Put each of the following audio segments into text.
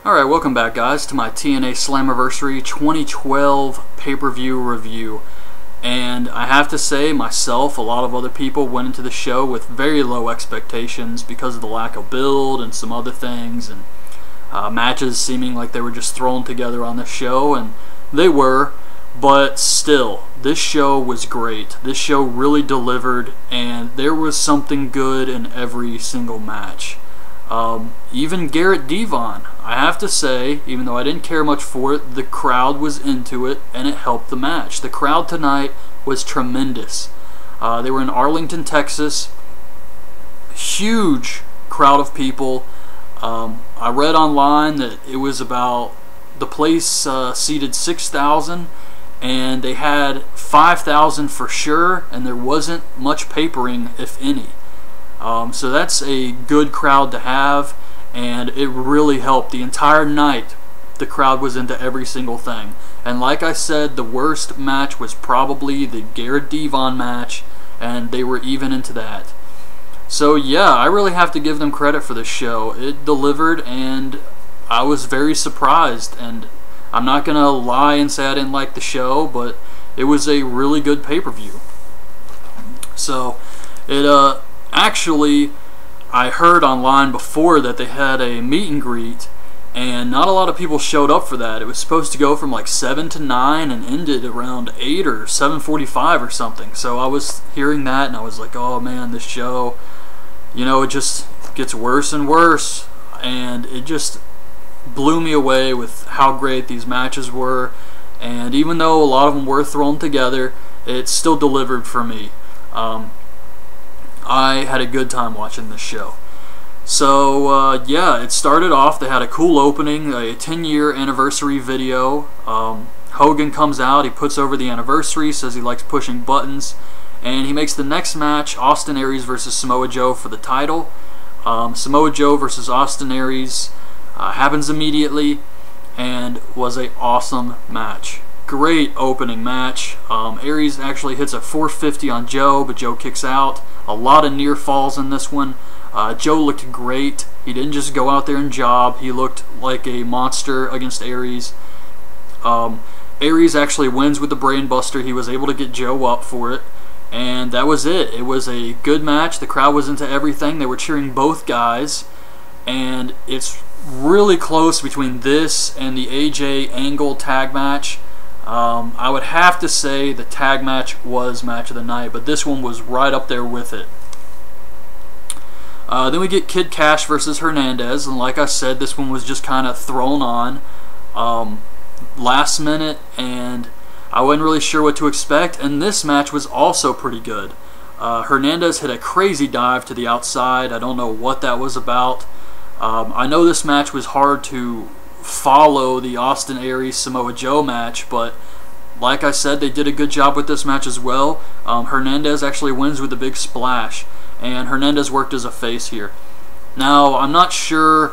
Alright, welcome back guys to my TNA Slammiversary 2012 pay-per-view review. And I have to say, myself, a lot of other people went into the show with very low expectations because of the lack of build and some other things, and matches seeming like they were just thrown together on the show, and they were, but still, this show was great. This show really delivered, and there was something good in every single match. Even Garrett Devon, I have to say, even though I didn't care much for it, the crowd was into it and it helped the match. The crowd tonight was tremendous. They were in Arlington, Texas. Huge crowd of people. I read online that it was about, the place seated 6,000 and they had 5,000 for sure, and there wasn't much papering, if any. So that's a good crowd to have, and it really helped. The entire night, the crowd was into every single thing. And like I said, the worst match was probably the Garrett Devon match, and they were even into that. So yeah, I really have to give them credit for this show. It delivered, and I was very surprised. And I'm not going to lie and say I didn't like the show, but it was a really good pay-per-view. So, actually, I heard online before that they had a meet and greet, and not a lot of people showed up for that. It was supposed to go from like 7 to 9 and ended around 8 or 7:45 or something. So I was hearing that and I was like, oh man, this show, you know, it just gets worse and worse, and it just blew me away with how great these matches were. And even though a lot of them were thrown together, it still delivered for me. I had a good time watching this show. So yeah, it started off, they had a cool opening, a 10-year anniversary video. Hogan comes out, he puts over the anniversary, says he likes pushing buttons, and he makes the next match Austin Aries versus Samoa Joe for the title. Samoa Joe versus Austin Aries happens immediately and was an awesome match. Great opening match. Aries actually hits a 450 on Joe, but Joe kicks out. A lot of near falls in this one. Joe looked great. He didn't just go out there and job. He looked like a monster against Aries. Aries actually wins with the Brain Buster. He was able to get Joe up for it. And that was it. It was a good match. The crowd was into everything. They were cheering both guys. And it's really close between this and the AJ Angle tag match. I would have to say the tag match was match of the night, but this one was right up there with it. Then we get Kid Cash versus Hernandez, and like I said, this one was just kind of thrown on last minute, and I wasn't really sure what to expect, and this match was also pretty good. Hernandez hit a crazy dive to the outside. I don't know what that was about. I know this match was hard to follow the Austin Aries Samoa Joe match, but like I said, they did a good job with this match as well. Hernandez actually wins with a big splash, and Hernandez worked as a face here. Now, I'm not sure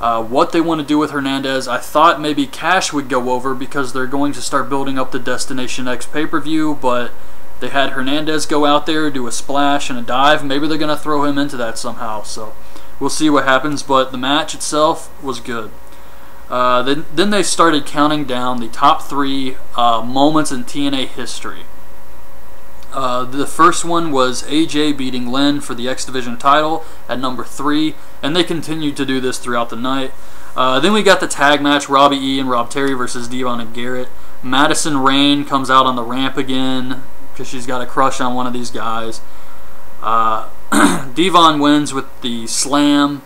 what they want to do with Hernandez. I thought maybe Cash would go over because they're going to start building up the Destination X pay-per-view, but they had Hernandez go out there, do a splash and a dive. Maybe they're going to throw him into that somehow, so we'll see what happens, but the match itself was good. Then they started counting down the top 3 moments in TNA history. The first one was AJ beating Lynn for the X Division title at number 3, and they continued to do this throughout the night. Then we got the tag match, Robbie E. and Rob Terry versus Devon and Garrett. Madison Rayne comes out on the ramp again because she's got a crush on one of these guys. Devon wins with the slam,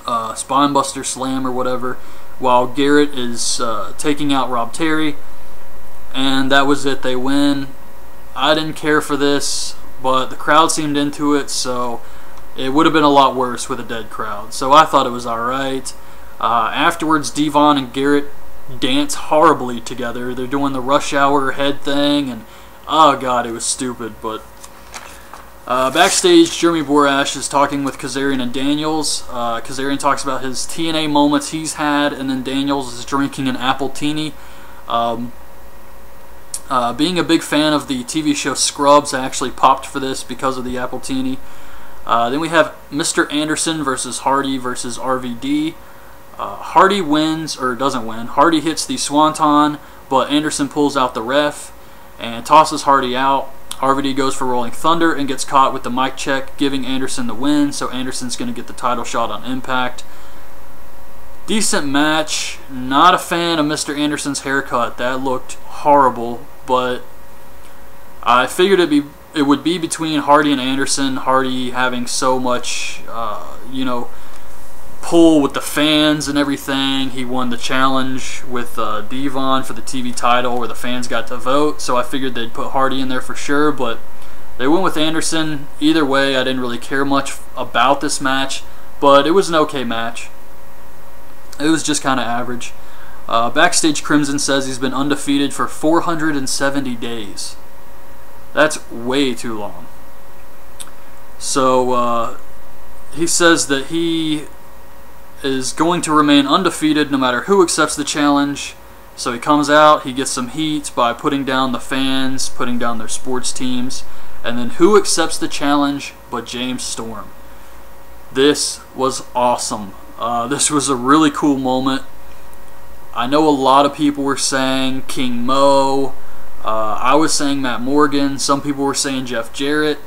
Spinebuster slam or whatever, while Garrett is taking out Rob Terry, and that was it. They win. I didn't care for this, but the crowd seemed into it, so it would have been a lot worse with a dead crowd, so I thought it was alright. Afterwards, Devon and Garrett dance horribly together. They're doing the rush hour head thing, and oh god, it was stupid. But backstage, Jeremy Borash is talking with Kazarian and Daniels. Kazarian talks about his TNA moments he's had, and then Daniels is drinking an Appletini. Being a big fan of the TV show Scrubs, I actually popped for this because of the Appletini. Then we have Mr. Anderson versus Hardy versus RVD. Hardy wins, or doesn't win. Hardy hits the swanton, but Anderson pulls out the ref and tosses Hardy out. RVD goes for Rolling Thunder and gets caught with the mic check, giving Anderson the win, so Anderson's going to get the title shot on Impact. Decent match. Not a fan of Mr. Anderson's haircut. That looked horrible, but I figured it would be between Hardy and Anderson. Hardy having so much, pull with the fans and everything. He won the challenge with Devon for the TV title where the fans got to vote, so I figured they'd put Hardy in there for sure, but they went with Anderson. Either way, I didn't really care much about this match, but it was an okay match. It was just kind of average. Backstage, Crimson says he's been undefeated for 470 days. That's way too long. So he says that he is going to remain undefeated no matter who accepts the challenge. So he comes out, he gets some heat by putting down the fans, putting down their sports teams, and then who accepts the challenge but James Storm. This was awesome. This was a really cool moment. I know a lot of people were saying King Mo. I was saying Matt Morgan. Some people were saying Jeff Jarrett.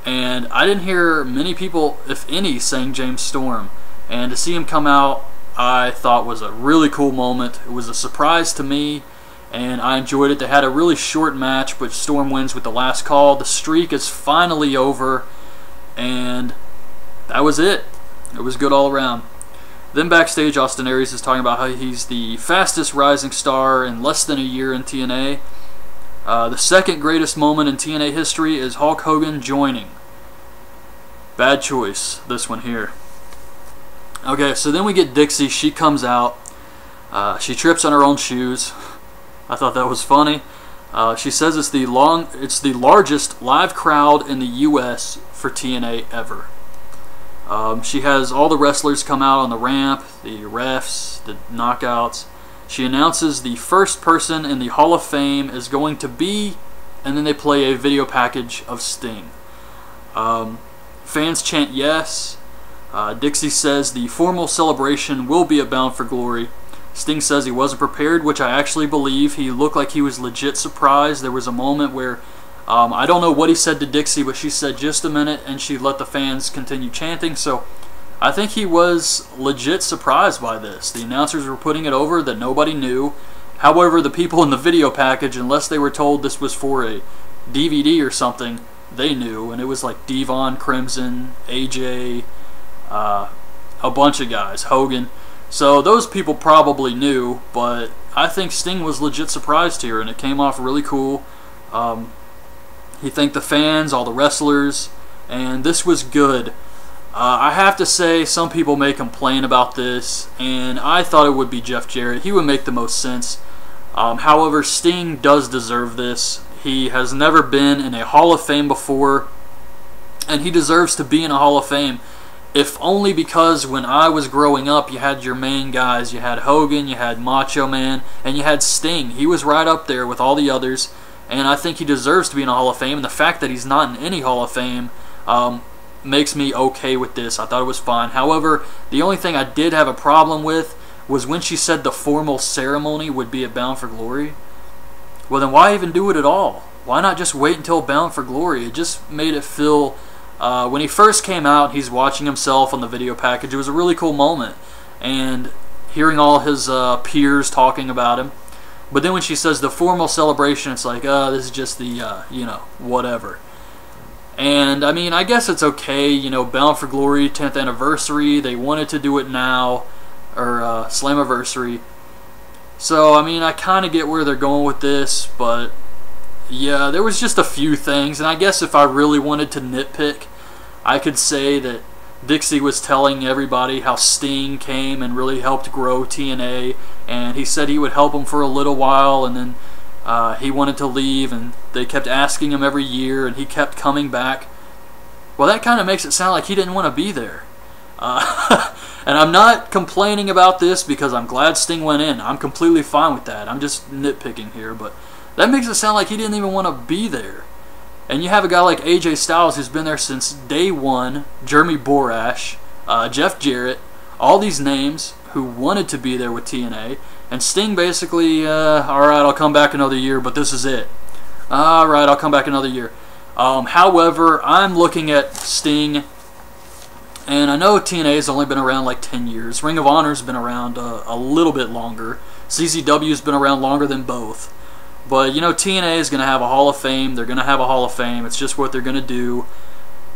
And I didn't hear many people, if any, saying James Storm. And to see him come out, I thought was a really cool moment. It was a surprise to me, and I enjoyed it. They had a really short match, but Storm wins with the last call. The streak is finally over, and that was it. It was good all around. Then backstage, Austin Aries is talking about how he's the fastest rising star in less than a year in TNA. The second greatest moment in TNA history is Hulk Hogan joining. Bad choice, this one here. Okay, so then we get Dixie. She comes out. She trips on her own shoes. I thought that was funny. She says it's the largest live crowd in the U.S. for TNA ever. She has all the wrestlers come out on the ramp, the refs, the knockouts. She announces the first person in the Hall of Fame is going to be, and then they play a video package of Sting. Fans chant yes. Dixie says the formal celebration will be at Bound for Glory. Sting says he wasn't prepared, which I actually believe. He looked like he was legit surprised. There was a moment where, I don't know what he said to Dixie, but she said just a minute, and she let the fans continue chanting. So I think he was legit surprised by this. The announcers were putting it over that nobody knew. However, the people in the video package, unless they were told this was for a DVD or something, they knew. And it was like Devon, Crimson, AJ, a bunch of guys, Hogan. So those people probably knew, but I think Sting was legit surprised here, and it came off really cool. He thanked the fans, all the wrestlers, and this was good. I have to say, some people may complain about this, and I thought it would be Jeff Jarrett. He would make the most sense. However, Sting does deserve this. He has never been in a Hall of Fame before, and he deserves to be in a Hall of Fame. If only because when I was growing up, you had your main guys. You had Hogan, you had Macho Man, and you had Sting. He was right up there with all the others, and I think he deserves to be in a Hall of Fame. And the fact that he's not in any Hall of Fame makes me okay with this. I thought it was fine. However, the only thing I did have a problem with was when she said the formal ceremony would be at Bound for Glory. Well, then why even do it at all? Why not just wait until Bound for Glory? It just made it feel... when he first came out, he's watching himself on the video package. It was a really cool moment, and hearing all his peers talking about him. But then when she says the formal celebration, it's like, this is just the, whatever. And, I mean, I guess it's okay, Bound for Glory, 10th anniversary, they wanted to do it now, or Slammiversary. So, I mean, I kind of get where they're going with this, but... yeah, there was just a few things, and I guess if I really wanted to nitpick, I could say that Dixie was telling everybody how Sting came and really helped grow TNA, and he said he would help him for a little while, and then he wanted to leave, and they kept asking him every year, and he kept coming back. Well, that kind of makes it sound like he didn't want to be there. And I'm not complaining about this because I'm glad Sting went in. I'm completely fine with that. I'm just nitpicking here, but... that makes it sound like he didn't even want to be there. And you have a guy like AJ Styles who's been there since day one, Jeremy Borash, Jeff Jarrett, all these names who wanted to be there with TNA, and Sting basically, alright, I'll come back another year, but this is it. Alright, I'll come back another year. However, I'm looking at Sting, and I know TNA has only been around like 10 years. Ring of Honor's been around a little bit longer. CZW's been around longer than both. But, you know, TNA is going to have a Hall of Fame. They're going to have a Hall of Fame. It's just what they're going to do.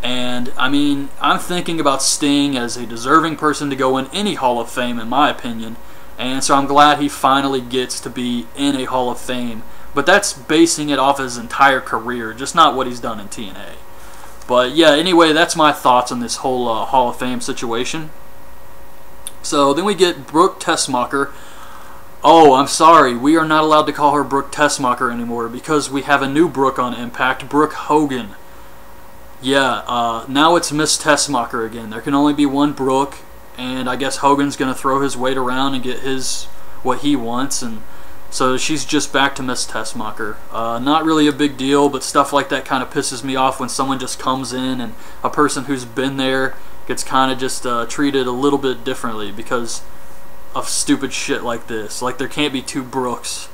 And, I mean, I'm thinking about Sting as a deserving person to go in any Hall of Fame, in my opinion. And so I'm glad he finally gets to be in a Hall of Fame. But that's basing it off his entire career, just not what he's done in TNA. But, yeah, anyway, that's my thoughts on this whole Hall of Fame situation. So, then we get Brooke Tessmacher. Oh, I'm sorry, we are not allowed to call her Brooke Tessmacher anymore because we have a new Brooke on Impact, Brooke Hogan. Yeah, now it's Miss Tessmacher again. There can only be one Brooke, and I guess Hogan's going to throw his weight around and get what he wants, and so she's just back to Miss Tessmacher. Not really a big deal, but stuff like that kind of pisses me off when someone just comes in and a person who's been there gets kind of just treated a little bit differently because of stupid shit like this. Like, there can't be two Brooks.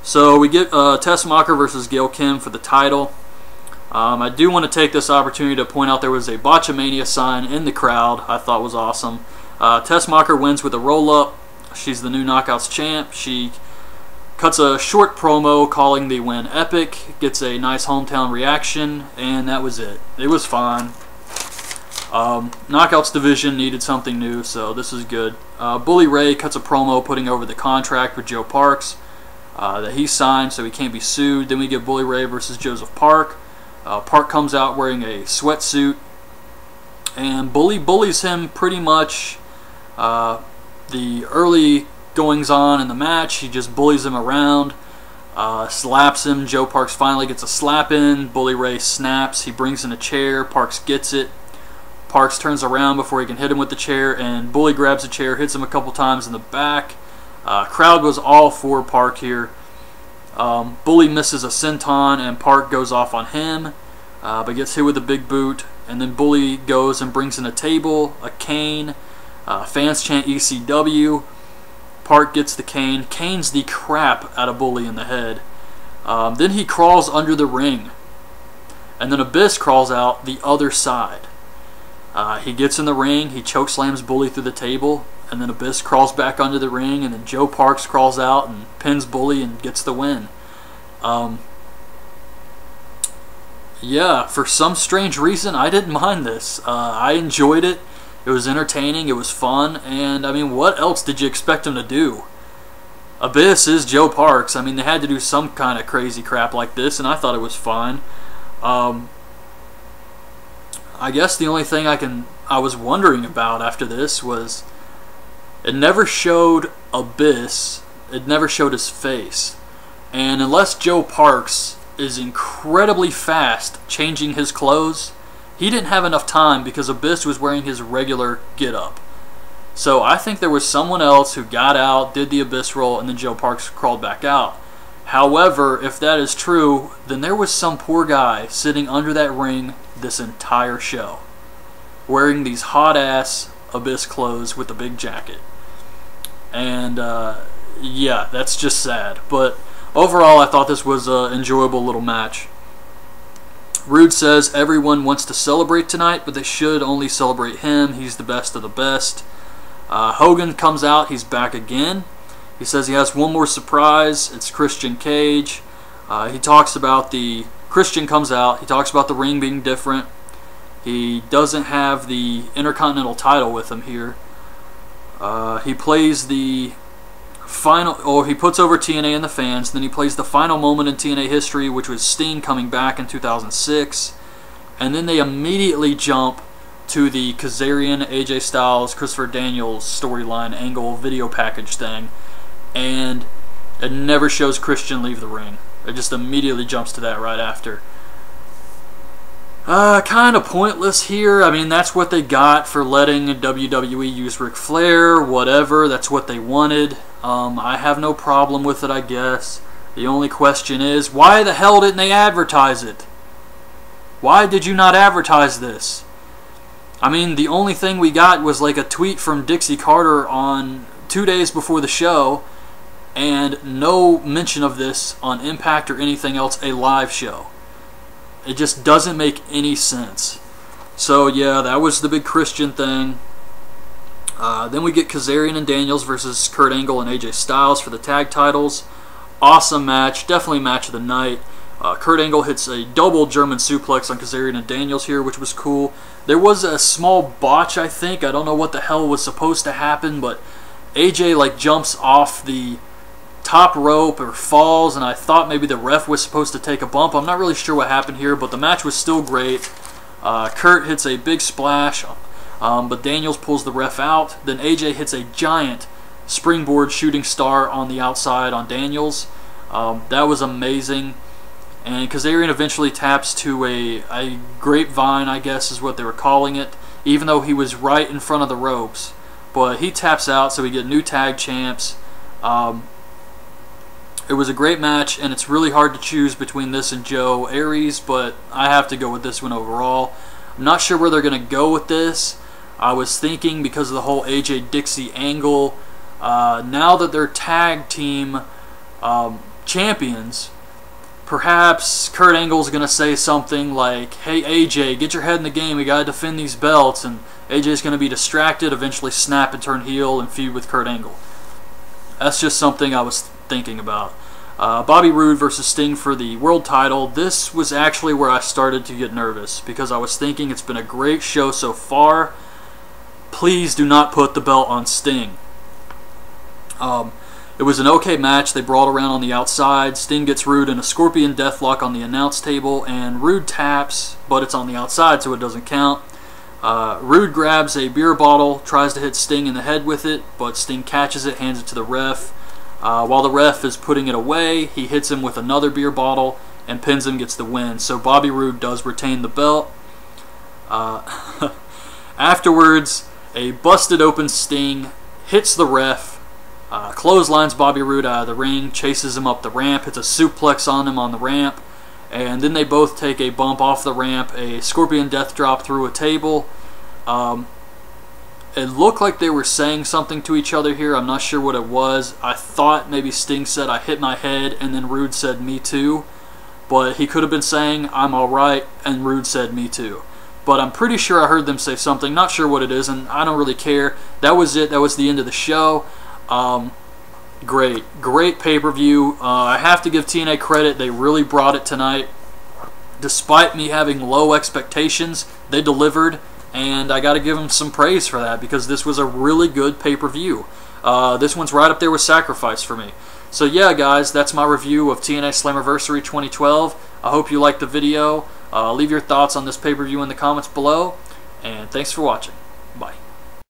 So we get Tessmacher versus Gail Kim for the title. I do want to take this opportunity to point out there was a Botchamania sign in the crowd. I thought was awesome. Tessmacher wins with a roll-up. She's the new Knockouts champ. She cuts a short promo calling the win epic, gets a nice hometown reaction, and that was it. It was fine. Knockouts division needed something new, so this is good. Bully Ray cuts a promo putting over the contract with Joe Parks that he signed so he can't be sued. Then we get Bully Ray versus Joseph Park. Park comes out wearing a sweatsuit, and Bully bullies him pretty much the early goings-on in the match. He just bullies him around, slaps him. Joe Parks finally gets a slap in. Bully Ray snaps. He brings in a chair. Parks gets it. Parks turns around before he can hit him with the chair, and Bully grabs the chair, hits him a couple times in the back. Crowd was all for Park here. Bully misses a senton, and Park goes off on him, but gets hit with a big boot. And then Bully goes and brings in a table, a cane. Fans chant ECW. Park gets the cane, canes the crap out of Bully in the head. Then he crawls under the ring, and then Abyss crawls out the other side. He gets in the ring, he chokeslams Bully through the table, and then Abyss crawls back under the ring, and then Joe Parks crawls out and pins Bully and gets the win. Yeah, for some strange reason, I didn't mind this. I enjoyed it. It was entertaining, it was fun, and I mean, what else did you expect him to do? Abyss is Joe Parks. I mean, they had to do some kind of crazy crap like this, and I thought it was fine. I guess the only thing I was wondering about after this was it never showed Abyss. It never showed his face. And unless Joe Parks is incredibly fast changing his clothes, he didn't have enough time because Abyss was wearing his regular get-up. So I think there was someone else who got out, did the Abyss roll, and then Joe Parks crawled back out. However, if that is true, then there was some poor guy sitting under that ring this entire show, wearing these hot-ass Abyss clothes with a big jacket. And, yeah, that's just sad. But overall, I thought this was an enjoyable little match. Rude says everyone wants to celebrate tonight, but they should only celebrate him. He's the best of the best. Hogan comes out. He's back again. He says he has one more surprise. It's Christian Cage. He talks about Christian comes out. He talks about the ring being different. He doesn't have the Intercontinental title with him here. He plays the he puts over TNA and the fans. Then he plays the final moment in TNA history, which was Sting coming back in 2006. And then they immediately jump to the Kazarian, AJ Styles, Christopher Daniels storyline angle video package thing. And it never shows Christian leave the ring. It just immediately jumps to that right after. Kind of pointless here. I mean, that's what they got for letting WWE use Ric Flair, whatever. That's what they wanted. I have no problem with it, I guess. The only question is, why the hell didn't they advertise it? Why did you not advertise this? I mean, the only thing we got was like a tweet from Dixie Carter on 2 days before the show, and no mention of this on Impact or anything else, a live show. It just doesn't make any sense. So yeah, that was the big Christian thing. Then we get Kazarian and Daniels versus Kurt Angle and AJ Styles for the tag titles. Awesome match, definitely match of the night. Kurt Angle hits a double German suplex on Kazarian and Daniels here, which was cool. There was a small botch, I think. I don't know what the hell was supposed to happen, but AJ like jumps off the top rope or falls, and I thought maybe the ref was supposed to take a bump. I'm not really sure what happened here, but the match was still great. Kurt hits a big splash, but Daniels pulls the ref out. Then AJ hits a giant springboard shooting star on the outside on Daniels. That was amazing. And Kazarian eventually taps to a grapevine, I guess is what they were calling it, even though he was right in front of the ropes. But he taps out, so we get new tag champs. It was a great match, and it's really hard to choose between this and Joe Aries, but I have to go with this one overall. I'm not sure where they're going to go with this. I was thinking because of the whole AJ Dixie angle, now that they're tag team champions, perhaps Kurt Angle's going to say something like, hey AJ, get your head in the game, we got to defend these belts, and AJ's going to be distracted, eventually snap and turn heel and feud with Kurt Angle. That's just something I was thinking about. Bobby Roode versus Sting for the world title. This was actually where I started to get nervous, because I was thinking it's been a great show so far. Please do not put the belt on Sting. It was an okay match. They brawled around on the outside. Sting gets Roode in a Scorpion Deathlock on the announce table, and Roode taps, but it's on the outside, so it doesn't count. Roode grabs a beer bottle, tries to hit Sting in the head with it, but Sting catches it, hands it to the ref. While the ref is putting it away, he hits him with another beer bottle and pins him, gets the win. So Bobby Roode does retain the belt. Afterwards, a busted open Sting hits the ref, clotheslines Bobby Roode out of the ring, chases him up the ramp, hits a suplex on him on the ramp, and then they both take a bump off the ramp, a Scorpion Death Drop through a table. It looked like they were saying something to each other here. I'm not sure what it was. I thought maybe Sting said, I hit my head, and then Roode said, me too. But he could have been saying, I'm alright, and Roode said, me too. But I'm pretty sure I heard them say something. Not sure what it is, and I don't really care. That was it. That was the end of the show. Great pay-per-view. I have to give TNA credit. They really brought it tonight. Despite me having low expectations, they delivered. And I got to give them some praise for that, because this was a really good pay-per-view. This one's right up there with Sacrifice for me. So yeah, guys, that's my review of TNA Slammiversary 2012. I hope you liked the video. Leave your thoughts on this pay-per-view in the comments below. And thanks for watching. Bye.